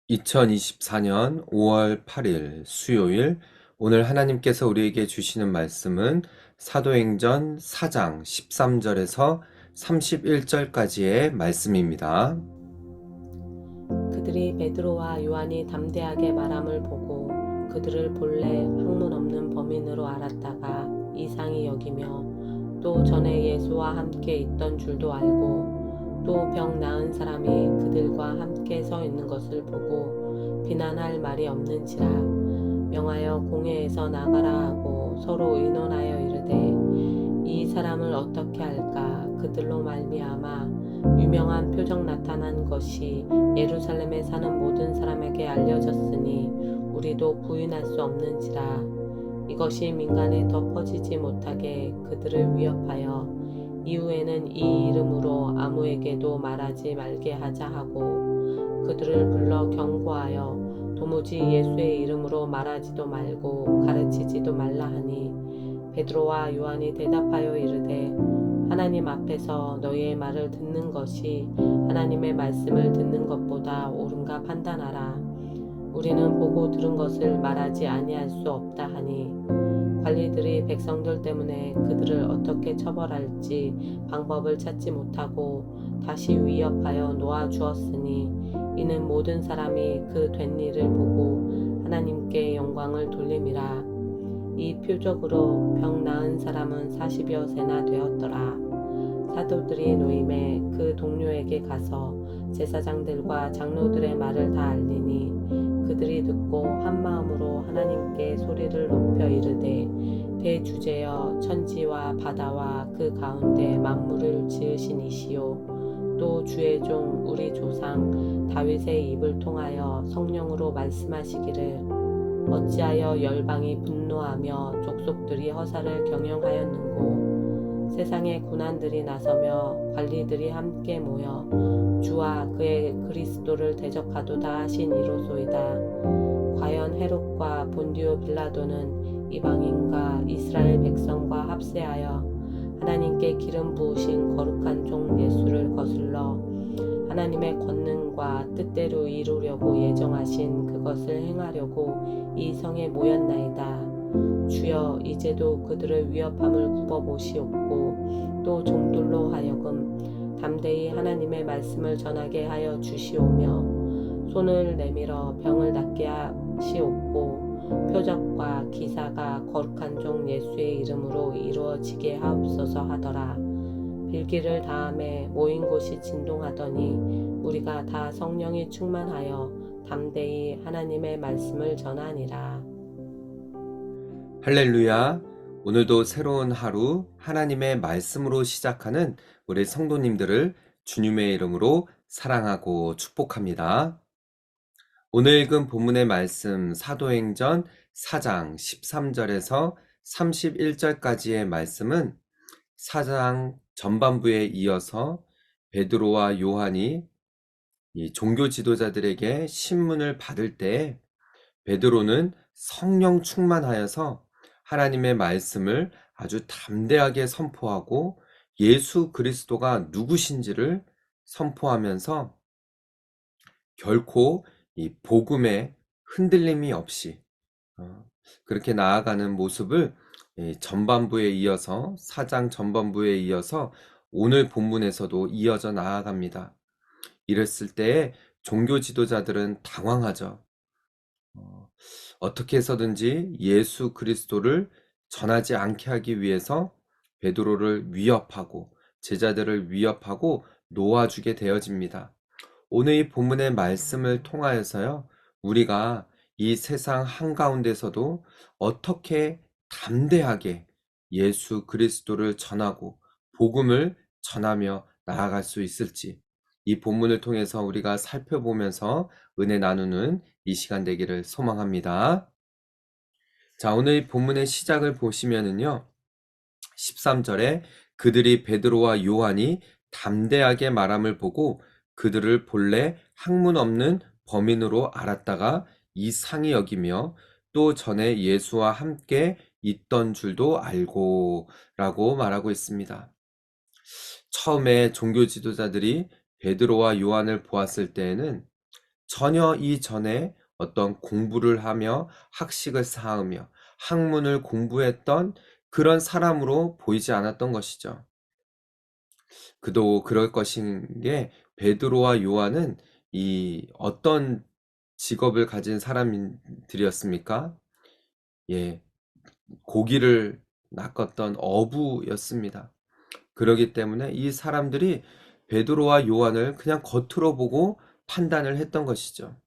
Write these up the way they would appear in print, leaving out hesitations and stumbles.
(2024년 5월 8일) 수요일, 오늘 하나님께서 우리에게 주시는 말씀은 사도행전 4장 13절에서 31절까지의 말씀입니다. 그들이 베드로와 요한이 담대하게 말함을 보고 그들을 본래 학문 없는 범인으로 알았다가 이상히 여기며, 또 전에 예수와 함께 있던 줄도 알고, 또 병 나은 사람이 그들과 함께 서 있는 것을 보고 비난할 말이 없는지라 명하여 공회에서 나가라 하고 서로 의논하여 이르되, 이 사람을 어떻게 할까? 그들로 말미암아 유명한 표적 나타난 것이 예루살렘에 사는 모든 사람에게 알려졌으니 우리도 부인할 수 없는지라. 이것이 민간에 더 퍼지지 못하게 그들을 위협하여 이후에는 이 이름으로 아무에게도 말하지 말게 하자 하고, 그들을 불러 경고하여 도무지 예수의 이름으로 말하지도 말고 가르치지도 말라 하니, 베드로와 요한이 대답하여 이르되, 하나님 앞에서 너희의 말을 듣는 것이 하나님의 말씀을 듣는 것보다 옳은가 판단하라. 우리는 보고 들은 것을 말하지 아니할 수 없다 하니, 관리들이 백성들 때문에 그들을 어떻게 처벌할지 방법을 찾지 못하고 다시 위협하여 놓아 주었으니, 이는 모든 사람이 그 된 일을 보고 하나님께 영광을 돌림이라. 이 표적으로 병 나은 사람은 40여 세나 되었더라. 사도들이 노임에 그 동료에게 가서 제사장들과 장로들의 말을 다 알리니, 그들이 듣고 한 마음으로 하나님께 소리를 높여 이르되, 대주제여 천지와 바다와 그 가운데 만물을 지으신 이시요, 또 주의 종 우리 조상 다윗의 입을 통하여 성령으로 말씀하시기를, 어찌하여 열방이 분노하며 족속들이 허사를 경영하였는고, 세상의 군안들이 나서며 관리들이 함께 모여 주와 그의 그리스도를 대적하도다 하신 이로소이다. 과연 헤롯과 본디오 빌라도는 이방인과 이스라엘 백성과 합세하여 하나님께 기름 부으신 거룩한 종 예수를 거슬러 하나님의 권능과 뜻대로 이루려고 예정하신 그것을 행하려고 이 성에 모였나이다. 주여, 이제도 그들을 위협함을 굽어보시옵고, 또 종들로 하여금 담대히 하나님의 말씀을 전하게 하여 주시오며, 손을 내밀어 병을 낫게 하시옵고, 표적과 기사가 거룩한 종 예수의 이름으로 이루어지게 하옵소서 하더라. 빌기를 다음에 모인 곳이 진동하더니 우리가 다 성령이 충만하여 담대히 하나님의 말씀을 전하니라. 할렐루야. 오늘도 새로운 하루 하나님의 말씀으로 시작하는 우리 성도님들을 주님의 이름으로 사랑하고 축복합니다. 오늘 읽은 본문의 말씀 사도행전 4장 13절에서 31절까지의 말씀은 4장 전반부에 이어서 베드로와 요한이 이 종교 지도자들에게 신문을 받을 때 베드로는 성령 충만하여서 하나님의 말씀을 아주 담대하게 선포하고 예수 그리스도가 누구신지를 선포하면서 결코 이 복음에 흔들림이 없이 그렇게 나아가는 모습을 전반부에 이어서 4장 전반부에 이어서 오늘 본문에서도 이어져 나아갑니다. 이랬을 때 종교 지도자들은 당황하죠. 어떻게 해서든지 예수 그리스도를 전하지 않게 하기 위해서 베드로를 위협하고 제자들을 위협하고 놓아주게 되어집니다. 오늘 이 본문의 말씀을 통하여서요, 우리가 이 세상 한가운데서도 어떻게 담대하게 예수 그리스도를 전하고 복음을 전하며 나아갈 수 있을지, 이 본문을 통해서 우리가 살펴보면서 은혜 나누는 이 시간 되기를 소망합니다. 자, 오늘 이 본문의 시작을 보시면은요, 13절에 그들이 베드로와 요한이 담대하게 말함을 보고 그들을 본래 학문 없는 범인으로 알았다가 이상히 여기며 또 전에 예수와 함께 있던 줄도 알고 라고 말하고 있습니다. 처음에 종교 지도자들이 베드로와 요한을 보았을 때에는 전혀 이전에 어떤 공부를 하며 학식을 쌓으며 학문을 공부했던 그런 사람으로 보이지 않았던 것이죠. 그도 그럴 것인 게 베드로와 요한은 이 어떤 직업을 가진 사람들이었습니까? 예, 고기를 낚았던 어부였습니다. 그러기 때문에 이 사람들이 베드로와 요한을 그냥 겉으로 보고 판단을 했던 것이죠.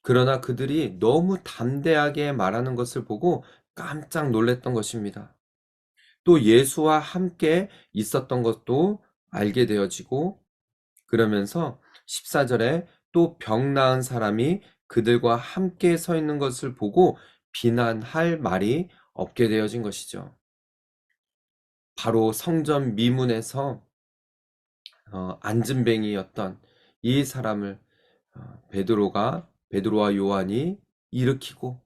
그러나 그들이 너무 담대하게 말하는 것을 보고 깜짝 놀랐던 것입니다. 또 예수와 함께 있었던 것도 알게 되어지고 그러면서 14절에 또 병 나은 사람이 그들과 함께 서 있는 것을 보고 비난할 말이 없게 되어진 것이죠. 바로 성전 미문에서 안진뱅이였던 이 사람을 베드로와 요한이 일으키고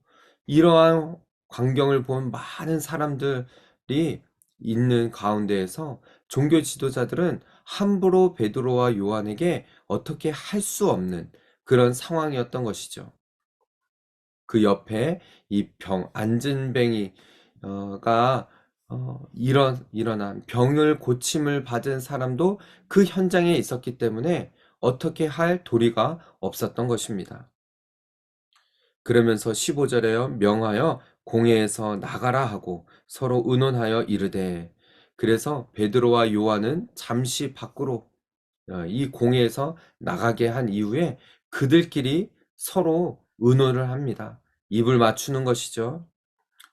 이러한 광경을 본 많은 사람들이 있는 가운데에서 종교 지도자들은 함부로 베드로와 요한에게 어떻게 할 수 없는 그런 상황이었던 것이죠. 그 옆에 이 안진뱅이가 일어난 병을 고침을 받은 사람도 그 현장에 있었기 때문에 어떻게 할 도리가 없었던 것입니다. 그러면서 15절에요. 명하여 공회에서 나가라 하고 서로 의논하여 이르되 그래서 베드로와 요한은 잠시 밖으로 이 공회에서 나가게 한 이후에 그들끼리 서로 의논을 합니다. 입을 맞추는 것이죠.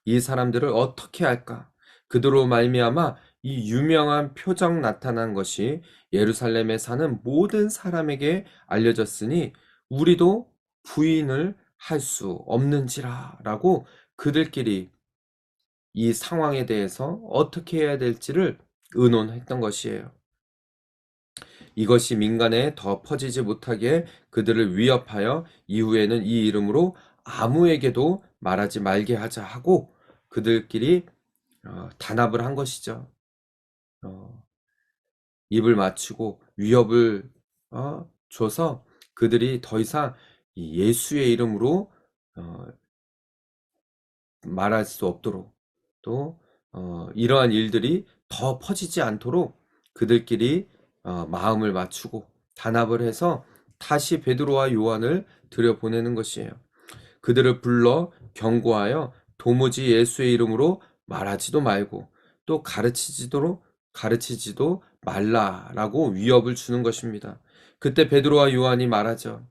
이 사람들을 어떻게 할까? 그들로 말미암아 이 유명한 표적 나타난 것이 예루살렘에 사는 모든 사람에게 알려졌으니 우리도 부인을 할 수 없는지라라고 그들끼리 이 상황에 대해서 어떻게 해야 될지를 의논했던 것이에요. 이것이 민간에 더 퍼지지 못하게 그들을 위협하여 이후에는 이 이름으로 아무에게도 말하지 말게 하자 하고 그들끼리 단합을 한 것이죠. 어, 입을 맞추고 위협을 줘서 그들이 더 이상 이 예수의 이름으로 어, 말할 수 없도록 또 이러한 일들이 더 퍼지지 않도록 그들끼리 마음을 맞추고 단합을 해서 다시 베드로와 요한을 들여보내는 것이에요. 그들을 불러 경고하여 도무지 예수의 이름으로 말하지도 말고 또 가르치지도 말라라고 위협을 주는 것입니다. 그때 베드로와 요한이 말하죠.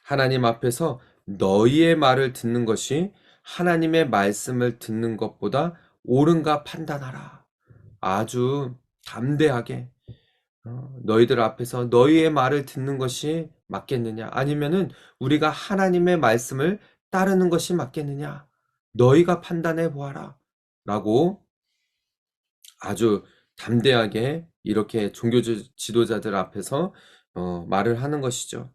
하나님 앞에서 너희의 말을 듣는 것이 하나님의 말씀을 듣는 것보다 옳은가 판단하라. 아주 담대하게 너희들 앞에서 너희의 말을 듣는 것이 맞겠느냐? 아니면은 우리가 하나님의 말씀을 따르는 것이 맞겠느냐? 너희가 판단해 보아라. 라고 아주 담대하게 이렇게 종교 지도자들 앞에서 말을 하는 것이죠.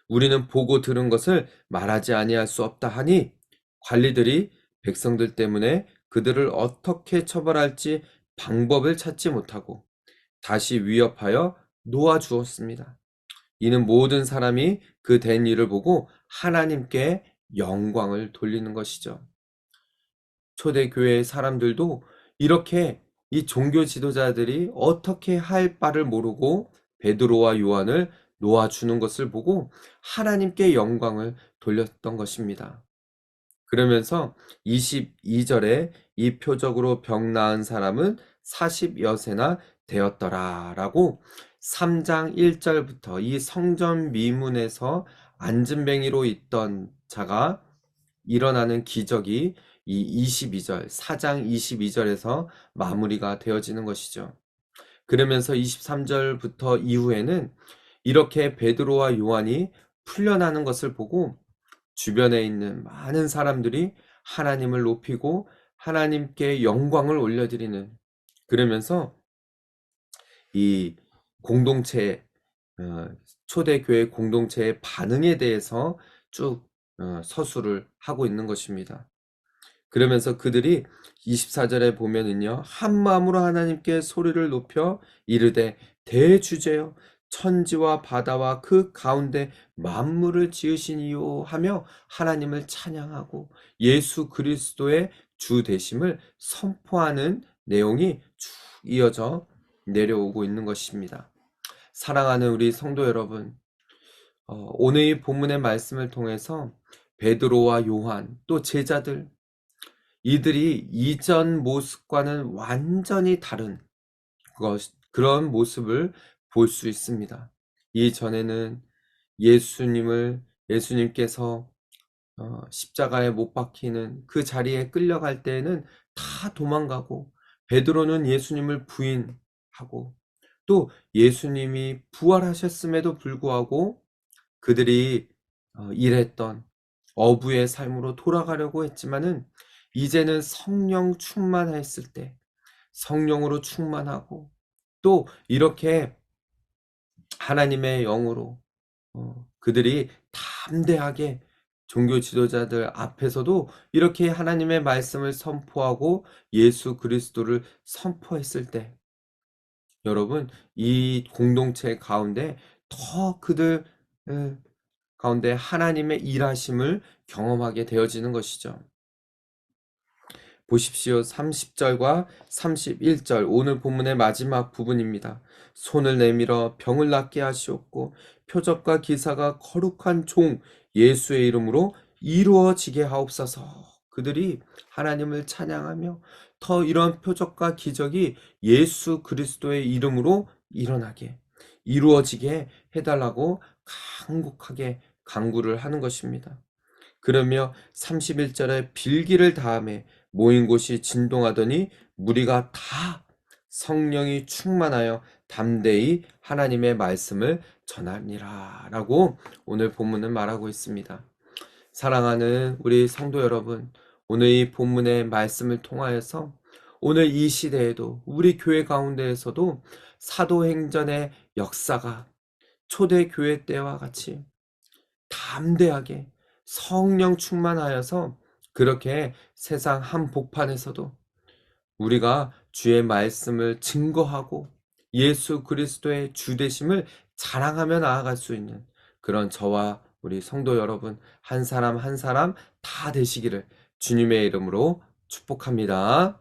우리는 보고 들은 것을 말하지 아니할 수 없다 하니 관리들이 백성들 때문에 그들을 어떻게 처벌할지 방법을 찾지 못하고 다시 위협하여 놓아주었습니다. 이는 모든 사람이 그 된 일을 보고 하나님께 영광을 돌리는 것이죠. 초대교회 사람들도 이렇게 이 종교 지도자들이 어떻게 할 바를 모르고 베드로와 요한을 놓아주는 것을 보고 하나님께 영광을 돌렸던 것입니다. 그러면서 22절에 이 표적으로 병 나은 사람은 40여세나 되었더라 라고 3장 1절부터 이 성전 미문에서 안진뱅이로 있던 자가 일어나는 기적이 이 22절, 4장 22절에서 마무리가 되어지는 것이죠. 그러면서 23절부터 이후에는 이렇게 베드로와 요한이 풀려나는 것을 보고 주변에 있는 많은 사람들이 하나님을 높이고 하나님께 영광을 올려드리는 그러면서 이 공동체 초대교회 공동체의 반응에 대해서 쭉 서술을 하고 있는 것입니다. 그러면서 그들이 24절에 보면은요, 한 마음으로 하나님께 소리를 높여 이르되 대주제여 천지와 바다와 그 가운데 만물을 지으시니요 하며 하나님을 찬양하고 예수 그리스도의 주 되심을 선포하는 내용이 쭉 이어져 내려오고 있는 것입니다. 사랑하는 우리 성도 여러분, 오늘 이 본문의 말씀을 통해서 베드로와 요한 또 제자들, 이들이 이전 모습과는 완전히 다른 그런 모습을 볼 수 있습니다. 이전에는 예수님께서 십자가에 못 박히는 그 자리에 끌려갈 때에는 다 도망가고, 베드로는 예수님을 부인하고, 또 예수님이 부활하셨음에도 불구하고 그들이 일했던 어부의 삶으로 돌아가려고 했지만은, 이제는 성령 충만했을 때 성령으로 충만하고, 또 이렇게 하나님의 영으로 그들이 담대하게 종교 지도자들 앞에서도 이렇게 하나님의 말씀을 선포하고 예수 그리스도를 선포했을 때, 여러분, 이 공동체 가운데 더 그들 가운데 하나님의 일하심을 경험하게 되어지는 것이죠. 보십시오. 30절과 31절, 오늘 본문의 마지막 부분입니다. 손을 내밀어 병을 낫게 하시옵고 표적과 기사가 거룩한 종 예수의 이름으로 이루어지게 하옵소서. 그들이 하나님을 찬양하며 더 이런 표적과 기적이 예수 그리스도의 이름으로 일어나게, 이루어지게 해달라고 간곡하게 간구를 하는 것입니다. 그러며 31절에 빌기를 다함에 모인 곳이 진동하더니 무리가 다 성령이 충만하여 담대히 하나님의 말씀을 전하니라 라고 오늘 본문은 말하고 있습니다. 사랑하는 우리 성도 여러분, 오늘 이 본문의 말씀을 통하여서 오늘 이 시대에도 우리 교회 가운데에서도 사도행전의 역사가 초대교회 때와 같이 담대하게 성령 충만하여서 그렇게 세상 한복판에서도 우리가 주의 말씀을 증거하고 예수 그리스도의 주 되심을 자랑하며 나아갈 수 있는 그런 저와 우리 성도 여러분 한 사람 한 사람 다 되시기를 주님의 이름으로 축복합니다.